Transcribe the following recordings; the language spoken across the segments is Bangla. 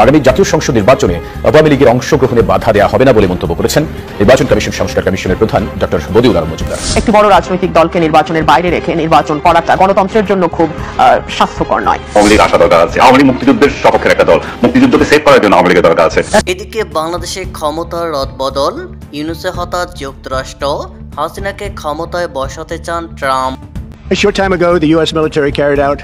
আগামী জাতীয় সংসদ নির্বাচনে আওয়ামী লীগের অংশগ্রহণে বাধা দেওয়া হবে না বলে মন্তব্য করেছেন নির্বাচন কমিশন সংস্কার কমিশনের প্রধান ডক্টর বদিউল আলম মজুমদার। একটি বড় রাজনৈতিক দলকে নির্বাচনের বাইরে রেখে নির্বাচন করাটা গণতন্ত্রের জন্য খুব স্বাস্থ্যকর নয়। আওয়ামী লীগ আসা দরকার আছে, আওয়ামী লীগ মুক্তিযুদ্ধের সপক্ষের একটা দল, মুক্তিযুদ্ধকে সেভ করার জন্য আওয়ামী লীগের দরকার আছে। এদিকে বাংলাদেশে ক্ষমতার রদবদল, ইউনূসে হতাশ যুক্তরাষ্ট্র, হাসিনাকে ক্ষমতায় বসাতে চান Trump. A short time ago, the U.S. military carried out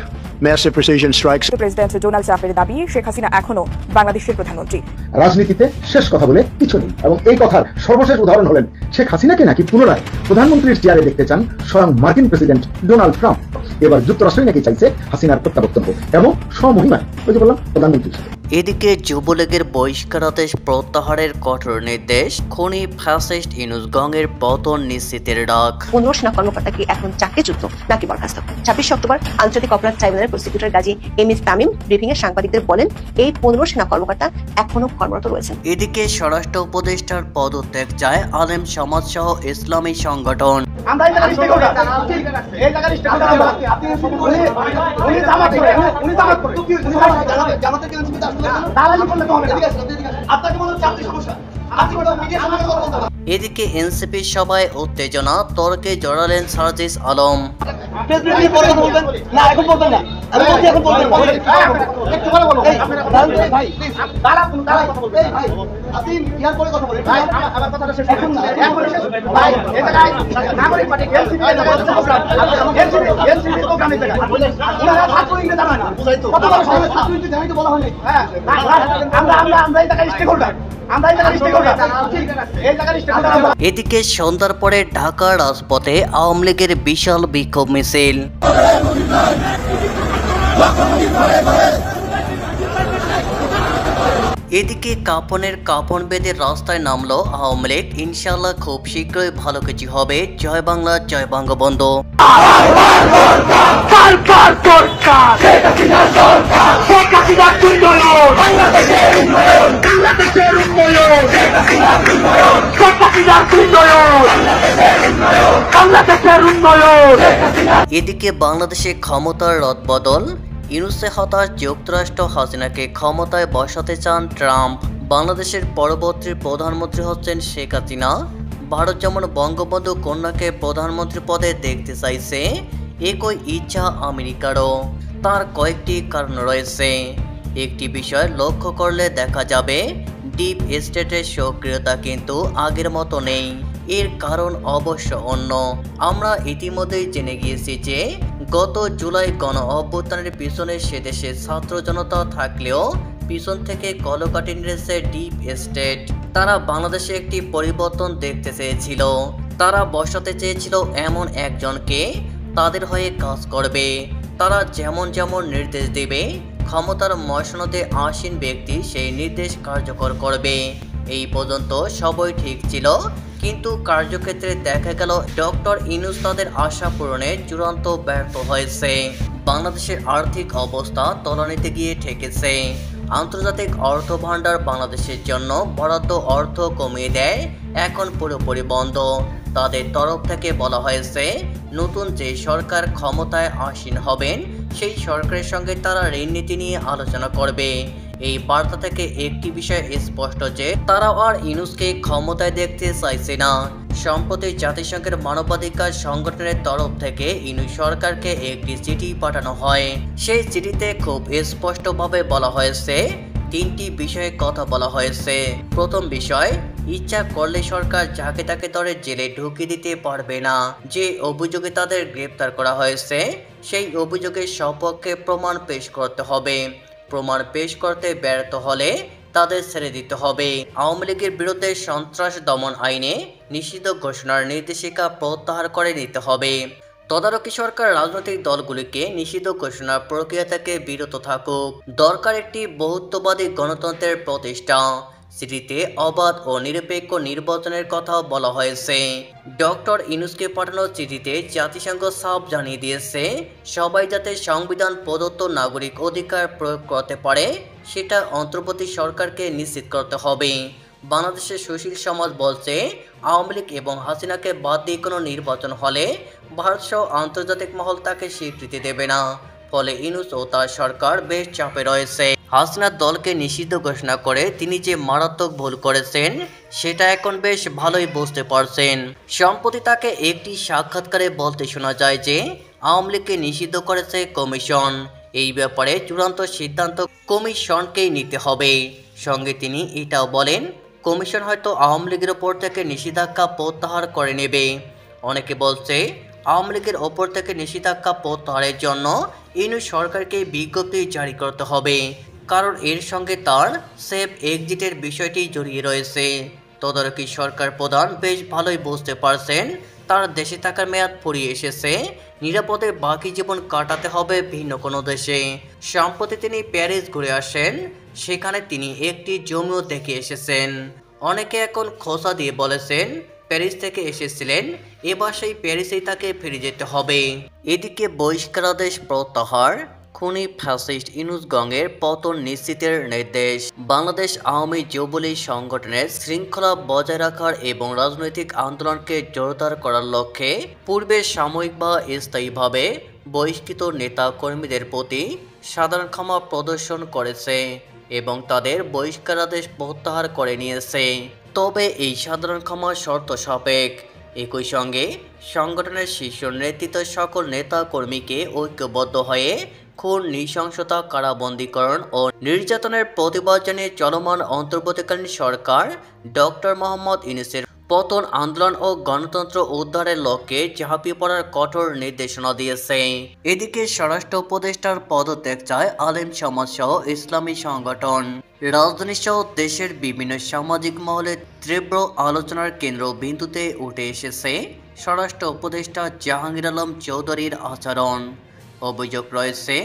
massive precision strikes. President Donald ট্রাম্পের দাবি, শেখ হাসিনা এখনো বাংলাদেশের প্রধানমন্ত্রী। রাজনীতিতে শেষ কথা বলে কিছু নেই, এবং এই কথার সর্বশেষ উদাহরণ হলেন শেখ হাসিনাকে নাকি পুনরায় প্রধানমন্ত্রীর চেয়ারে দেখতে চান স্বয়ং মার্কিন প্রেসিডেন্ট ডোনাল্ড ট্রাম্প। এবার যুক্তরাষ্ট্রই নাকি চাইছে হাসিনার প্রত্যাবর্তন হোক এবং স্বমহিমায়, ওই যে বললাম, প্রধানমন্ত্রী। এদিকে যুবলীগের বহিষ্কারাদেশ প্রত্যাহারের কঠোর নির্দেশ, খনি ফ্যাসিস্ট ইউনূস গংয়ের পতন নিশ্চিতের ডাক। 15 সেনা কর্মকর্তা কি এখন চাকরিচ্যুত নাকি বরখাস্ত? 26 অক্টোবর আন্তর্জাতিক অপরাধ ট্রাইব্যুনালের prosecutor Gazi M S Tamim briefing এ সাংবাদিকদের বলেন, এই 15 সেনা কর্মকর্তা এখনো কর্মরত রয়েছেন। এদিকে স্বরাষ্ট্র উপদেষ্টার পদত্যাগ চায় আলেম সমাজ সহ ইসলামী সংগঠন। এদিকে এনসিপি সভায় উত্তেজনা, তর্কে জড়ালেন সার্জিস আলম। এদিকে সন্ধ্যার পরে ঢাকার রাজপথে আওয়ামী লীগের বিশাল বিক্ষোভ মিছিল। এদিকে কাপনের কাপন বেঁধে রাস্তায় নামলো আওয়ামী লীগ। ইনশাআল্লাহ খুব শীঘ্রই ভালো কিছু হবে। জয় বাংলা, জয় বঙ্গবন্ধু। এদিকে বাংলাদেশে ক্ষমতার রদবদল, ইউনূসে হতাশ যুক্তরাষ্ট্র, হাসিনাকে ক্ষমতায় বসাতে চান ট্রাম্প। বাংলাদেশের পরবর্তী প্রধানমন্ত্রী হচ্ছেন শেখ হাসিনা। ভারত যেমন বঙ্গবন্ধু কন্যাকে প্রধানমন্ত্রী পদে দেখতে চাইছে, একই ইচ্ছা আমেরিকারও। তার কয়েকটি কারণ রয়েছে। একটি বিষয় লক্ষ্য করলে দেখা যাবে ডিপ স্টেটের সক্রিয়তা কিন্তু আগের মতো নেই। এর কারণ অবশ্য অন্য। আমরা ইতিমধ্যেই জেনে গিয়েছি যে গত জুলাই গণ অভ্যুত্থানের পিছনে সেদেশের ছাত্র জনতা থাকলেও পিছন থেকে কলকাঠি নেড়েছে ডিপ স্টেট। তারা বাংলাদেশে একটি পরিবর্তন দেখতে চেয়েছিল। তারা বসাতে চেয়েছিল এমন একজনকে তাদের হয়ে কাজ করবে। তারা যেমন যেমন নির্দেশ দেবে, ক্ষমতার মসনদে আসীন ব্যক্তি সেই নির্দেশ কার্যকর করবে। এই পর্যন্ত সবই ঠিক ছিল, কিন্তু কার্যক্ষেত্রে দেখা গেল ডক্টর ইউনূস তাদের আশা পূরণে চূড়ান্ত ব্যর্থ হয়েছে। বাংলাদেশের আর্থিক অবস্থা তলানিতে গিয়ে ঠেকেছে। আন্তর্জাতিক অর্থ ভান্ডার বাংলাদেশের জন্য বরাদ্দ অর্থ কমিয়ে দেয়, এখন পুরোপুরি বন্ধ। তাদের তরফ থেকে বলা হয়েছে নতুন যে সরকার ক্ষমতায় আসীন হবেন সেই সরকারের সঙ্গে তারা ঋণ নীতি নিয়ে আলোচনা করবে। এই বার্তা থেকে একটি বিষয় স্পষ্ট যে তারা আর ইউনূসকে ক্ষমতায় দেখতে চাইছে না। সম্প্রতি জাতিসংঘের মানবাধিকার সংগঠনের তরফ থেকে ইউনূস সরকারকে একটি চিঠি পাঠানো হয়। সেই চিঠিতে খুব স্পষ্টভাবে বলা হয়েছে, তিনটি বিষয়ে কথা বলা হয়েছে। প্রথম বিষয়, ইচ্ছা করলে সরকার যাকে তাকে ধরে জেলে ঢুকিয়ে দিতে পারবে না। যে অভিযোগে তাদের গ্রেপ্তার করা হয়েছে সেই অভিযোগের সপক্ষে প্রমাণ পেশ করতে হবে। প্রমাণ পেশ করতে ব্যর্থ হলে তাদের ছেড়ে দিতে হবে। আওয়ামী লীগের বিরুদ্ধে সন্ত্রাস দমন আইনে নিষিদ্ধ ঘোষণার নির্দেশিকা প্রত্যাহার করে নিতে হবে। তদারকি সরকার রাজনৈতিক দলগুলিকে নিষিদ্ধ ঘোষণার প্রক্রিয়া থেকে বিরত থাকুক। দরকার একটি বহুত্ববাদী গণতন্ত্রের প্রতিষ্ঠা। চিঠিতে অবাধ ও নিরপেক্ষ নির্বাচনের কথাও বলা হয়েছে। ডক্টর ইউনূসকে পাঠানো চিঠিতে জাতিসংঘ সাফ জানিয়ে দিয়েছে, সবাই যাতে সংবিধান প্রদত্ত নাগরিক অধিকার প্রয়োগ করতে পারে সেটা অন্তর্বর্তী সরকারকে নিশ্চিত করতে হবে। বাংলাদেশের সুশীল সমাজ বলছে, আওয়ামী লীগ এবং হাসিনাকে বাদ দিয়ে কোনো নির্বাচন হলে ভারত সহ আন্তর্জাতিক মহল তাকে স্বীকৃতি দেবে না। ফলে ইউনূস ও তার সরকার বেশ চাপে রয়েছে। হাসিনার দলকে নিষিদ্ধ ঘোষণা করে তিনি যে মারাত্মক ভুল করেছেন সেটা এখন বেশ ভালোই বুঝতে পারছেন। সম্প্রতি তাকে একটি সাক্ষাৎকারে বলতে শোনা যায় যে আওয়ামী লীগকে নিষিদ্ধ করেছে কমিশন, এই ব্যাপারে চূড়ান্ত সিদ্ধান্ত কমিশনকেই নিতে হবে। সঙ্গে তিনি এটাও বলেন কমিশন হয়তো আওয়ামী লীগের ওপর থেকে নিষেধাজ্ঞা প্রত্যাহার করে নেবে। অনেকে বলছে আওয়ামী লীগের ওপর থেকে নিষেধাজ্ঞা প্রত্যাহারের জন্য ইউনূস সরকারকে বিজ্ঞপ্তি জারি করতে হবে, কারণ এর সঙ্গে তার সেফ এক্সিটের বিষয়টি জড়িয়ে রয়েছে। তদারকি সরকার প্রধান বেশ ভালোই বুঝতে পারছেন তার দেশে থাকার মেয়াদ ফুরিয়ে এসেছে, নিরাপদে বাকি জীবন কাটাতে হবে ভিন্ন কোনো দেশে। সম্প্রতি তিনি প্যারিস ঘুরে আসেন, সেখানে তিনি একটি জমিও দেখে এসেছেন। অনেকে এখন খোঁচা দিয়ে বলেছেন প্যারিস থেকে এসেছিলেন, এবার সেই প্যারিসেই তাকে ফিরে যেতে হবে। এদিকে বহিষ্কারাদেশ প্রত্যাহার, খুনি ফ্যাসিস্ট ইউনূস গংয়ের পতন নিশ্চিতের নির্দেশ। বাংলাদেশ আওয়ামী যুবলীগ সংগঠনের শৃঙ্খলা বজায় রাখার এবং রাজনৈতিক আন্দোলনকে জোরদার করার লক্ষ্যে পূর্বে সাময়িক বা স্থায়ীভাবে বহিষ্কৃত নেতা কর্মীদের প্রতি সাধারণ ক্ষমা প্রদর্শন করেছে এবং তাদের বহিষ্কারাদেশ প্রত্যাহার করে নিয়েছে। তবে এই সাধারণ ক্ষমা শর্ত সাপেক্ষ। একই সঙ্গে সংগঠনের শীর্ষ নেতৃত্ব সকল নেতা কর্মীকে ঐক্যবদ্ধ হয়ে খুন, নৃশংসতা, কারাবন্দীকরণ ও নির্যাতনের প্রতিবাদ জানিয়ে চলমান অন্তর্বর্তীকালীন সরকার ডক্টর মোহাম্মদ ইউনূসের পতন আন্দোলন ও গণতন্ত্র উদ্ধারের লক্ষ্যে ঝাঁপিয়ে পড়ার কঠোর নির্দেশনা দিয়েছে। এদিকে স্বরাষ্ট্র উপদেষ্টার পদত্যাগ চায় আলেম সমাজ সহ ইসলামী সংগঠন। রাজধানী সহ দেশের বিভিন্ন সামাজিক মহলে তীব্র আলোচনার কেন্দ্রবিন্দুতে উঠে এসেছে স্বরাষ্ট্র উপদেষ্টা জাহাঙ্গীর আলম চৌধুরীর আচরণ। অভিযোগ রয়েছে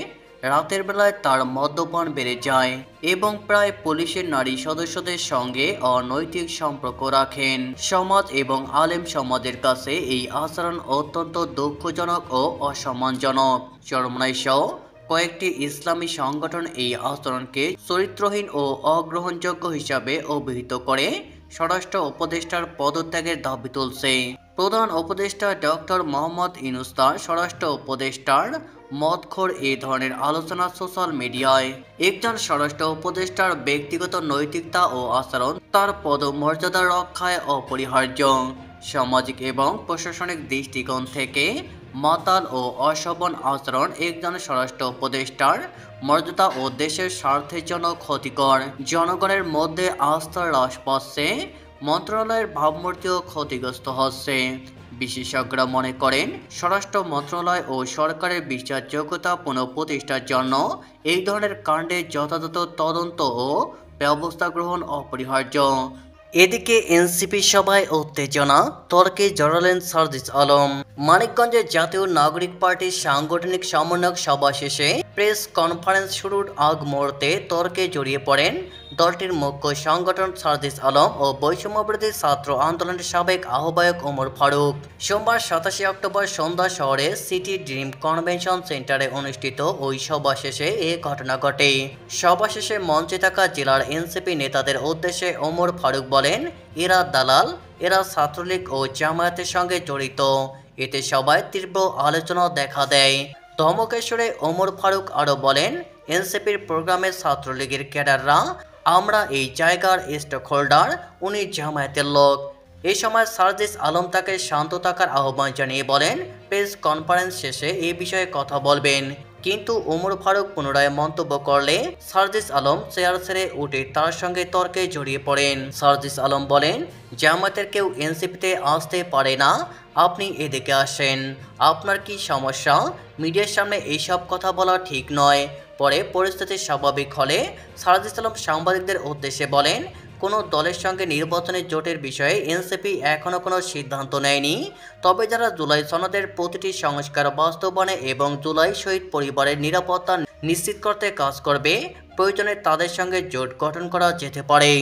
রাতের বেলায় তার মদ্যপান বেড়ে যায় এবং প্রায় পুলিশের নারী সদস্যদের সঙ্গে অনৈতিক সম্পর্ক রাখেন। সমাজ এবং আলেম সমাজের কাছে এই আচরণ অত্যন্ত দুঃখজনক ও অসম্মানজনক। চরমনাই সহ কয়েকটি ইসলামী সংগঠন এই আচরণকে চরিত্রহীন ও অগ্রহণযোগ্য হিসাবে অভিহিত করে স্বরাষ্ট্র উপদেষ্টার পদত্যাগের দাবি তুলছে। প্রধান উপদেষ্টা ডক্টর মোহাম্মদ ইউনূস তার স্বরাষ্ট্র উপদেষ্টার মতখোর এই ধরনের আলোচনা সোশ্যাল মিডিয়ায়। একজন স্বরাষ্ট্র উপদেষ্টার ব্যক্তিগত নৈতিকতা ও আচরণ তার পদমর্যাদা রক্ষায় অপরিহার্য। সামাজিক এবং প্রশাসনিক দৃষ্টিকোণ থেকে মাতাল ও অশোভন আচরণ একজন স্বরাষ্ট্র উপদেষ্টার মর্যাদা ও দেশের স্বার্থের জন্য ক্ষতিকর। জনগণের মধ্যে আস্থা হ্রাস পাচ্ছে, মন্ত্রণালয়ের ভাবমূর্তিও ক্ষতিগ্রস্ত হচ্ছে। বিশেষজ্ঞরা মনে করেন স্বরাষ্ট্র মন্ত্রণালয় ও সরকারের বিশ্বাসযোগ্যতা পুনঃপ্রতিষ্ঠার জন্য এই ধরনের কাণ্ডে যথাযথ তদন্ত ও ব্যবস্থা গ্রহণ অপরিহার্য। এদিকে এনসিপি সভায় উত্তেজনা, তর্কে জড়ালেন সার্জিস আলম। মানিকগঞ্জে জাতীয় নাগরিক পার্টির সাংগঠনিক সমন্বয়ক সভা শেষে প্রেস কনফারেন্স শুরুর আগ মুহূর্তে তর্কে জড়িয়ে পড়েন দলটির মুখ্য সংগঠন সার্জিস আলম ও বৈষম্যবিরোধী ছাত্র আন্দোলনের সাবেক আহ্বায়ক ওমর ফারুক। সোমবার 27 অক্টোবর সন্ধ্যা শহরে সিটি ড্রিম কনভেনশন সেন্টারে অনুষ্ঠিত ওই সভা শেষে এ ঘটনা ঘটে। সভা শেষে মঞ্চে থাকা জেলার এনসিপি নেতাদের উদ্দেশ্যে ওমর ফারুক বলেন, এরা দালাল, এরা ছাত্রলীগ ও জামায়াতের সঙ্গে জড়িত। এতে সবাই তীব্র আলোচনা দেখা দেয়। ধমকেশ্বরে ওমর ফারুক আরও বলেন, এনসিপির প্রোগ্রামে ছাত্রলীগের ক্যাডাররা, আমরা এই জায়গার স্টক হোল্ডার, উনি জামায়াতের লোক। এই সময় সার্জিস আলম তাকে শান্ত থাকার আহ্বান জানিয়ে বলেন প্রেস কনফারেন্স শেষে এ বিষয়ে কথা বলবেন। কিন্তু ওমর ফারুক পুনরায় মন্তব্য করলে সার্জিস আলম চেয়ার ছেড়ে উঠে তার সঙ্গে তর্কে জড়িয়ে পড়েন। সার্জিস আলম বলেন, জামায়াতের কেউ এনসিপিতে আসতে পারে না, আপনি এদিকে আসেন, আপনার কি সমস্যা? মিডিয়ার সামনে এইসব কথা বলা ঠিক নয়। পরে পরিস্থিতি স্বাভাবিক হলে সার্জিস আলম সাংবাদিকদের উদ্দেশ্যে বলেন, কোনো দলের সঙ্গে নির্বাচনী জোটের বিষয়ে এনসিপি এখনও কোনো সিদ্ধান্ত নেয়নি। তবে যারা জুলাই সনদের প্রতিটি সংস্কার বাস্তবায়নে এবং জুলাই শহীদ পরিবারের নিরাপত্তা নিশ্চিত করতে কাজ করবে, প্রয়োজনে তাদের সঙ্গে জোট গঠন করা যেতে পারে।